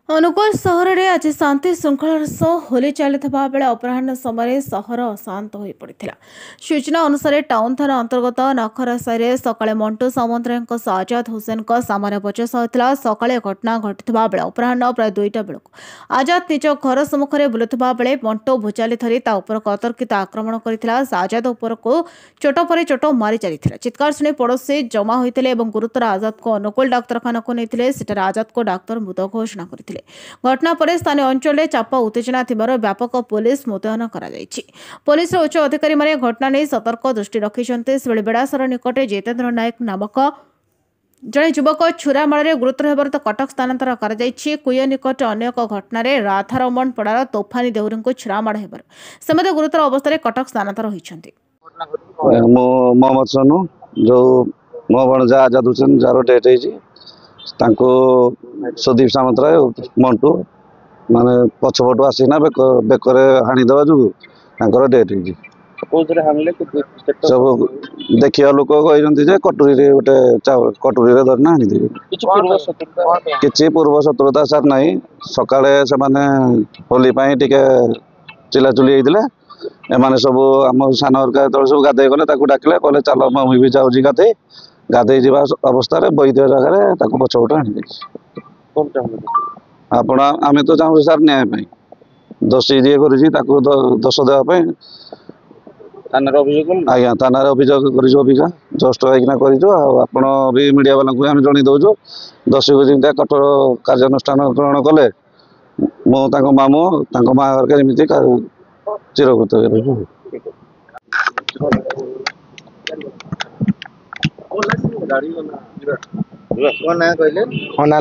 अनुगुल सहर में आज शांति श्रृंखलार सह होली चली बेले अपराह समय सहर अशांत हो पड़ा। सूचना अनुसार टाउन थाना अंतर्गत नखरा साई सकाळे मंटू सामंतराय आजाद हुसैन सामान्य बचस होता। सकाळे घटना घटुवा बेले अपराह प्राय 2टा बेलू आजाद निज घर सम्मुखें बुलुवा बेले मंटू भुजाली धरी अतर्कित आक्रमण करता। आजाद उपरको चोट पर चोट मारी चली चित्कार शुणी पड़ोशी जमा होते गुरुतर आजाद को अनुगुल डाक्तखाना को नहीं आजाद को डाक्तर मृत घोषणा करते। घटना पर स्थानीय अंचल में चाप उत्तेजना थिबार व्यापक पुलिस मुतयन पुलिस उच्च अधिकारी माने घटना नहीं सतर्क दृष्टि रखिछन्ते। सेबळे बेड़ासर निकटे जितेन्द्र नायक नामक जड़े युवक छुरामाड़े गुरुतर होबार कटक स्थानांतर कर कुय निकट अन्य एक घटन राधारमण पड़ार तोफानी देउरी को छुरामाड़ होबार से गुरुतर अवस्था कटक स्थानांतर होइछन्ते। मोहम्मद सोनू जो मो भणजा आजाद हुसैन जार डेथ तांको सुदीप सामंतराय मंटू माने पछपटू आसीना बेकर हाणीदेवा जो डेथ सब देखिया लोक कही कटुरी गोटे कटुरी धरना हाणीदेवी किसी पूर्व शत्रुता सार ना सकाळे से होली टिके चिलाचुली होते एमाने सब आम सान सब गाधे गले डाकिले कहले चल मुझे भी जाऊँगी गाधे गाधे जा अवस्था बैध जगह पछपट आनी आपण आम तो चाहूँ सार न्याय दोषी जी कर दोष देवाई आज्ञा थाना अभियोग कर जस्ट कर भी मीडिया वाला आम जन दौचु दोषी को जमी कठोर कार्यानुष्ठान ग्रहण कले मो मामू माँ घर चिरकृत रही।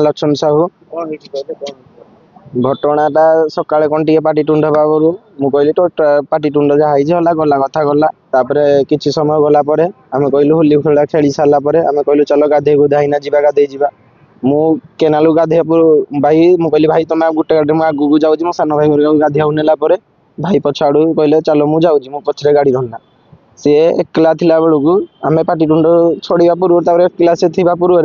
लक्ष्मण साहू घटनाटा सकाळे कौन टे पाटितुंड बाबू मुझे कहली पाटितुंड जहाँ गला कथा गला किसी समय गला आम कहलु होली खेला खेली सारापर आम कहलु चल गाधे गुधाईना जा गाधे जा मु केनालू गाधे भाई मुझे भाई तुम गोटे गाड़ी आगू जाऊँगी मो सान भाई घर गाधिया नेला भाई पछाड़ू कहले चल मु जाऊँगी मो पछरे गाड़ी धरना सी एकला थिला बेलू आम पाटितुंड छड़ा पूर्व एकला से पूर्व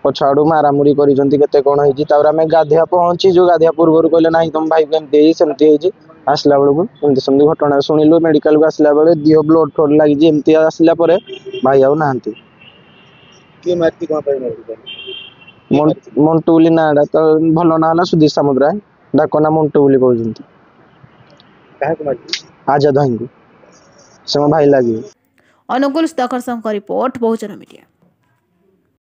पछाड़ू मारामुरी करते कौन होमें गाधिया पहुँची जो गाधिया पूर्व कहले ना तुम भाई को एमती सेमती आसला बेलू एमती सेमती घटना शुणिलु मेडिकल को आसला बेले दिह ब्लड फ्लड लगी एमती आसला भाई आउ ना मंटू बोली ना तो भल ना सुदीप सामुद्राय डाकना मंटू बोली कहते आजाद भाई से मो भाई लगे। अनुगुल सुधाकर रिपोर्ट बहुजन मीडिया।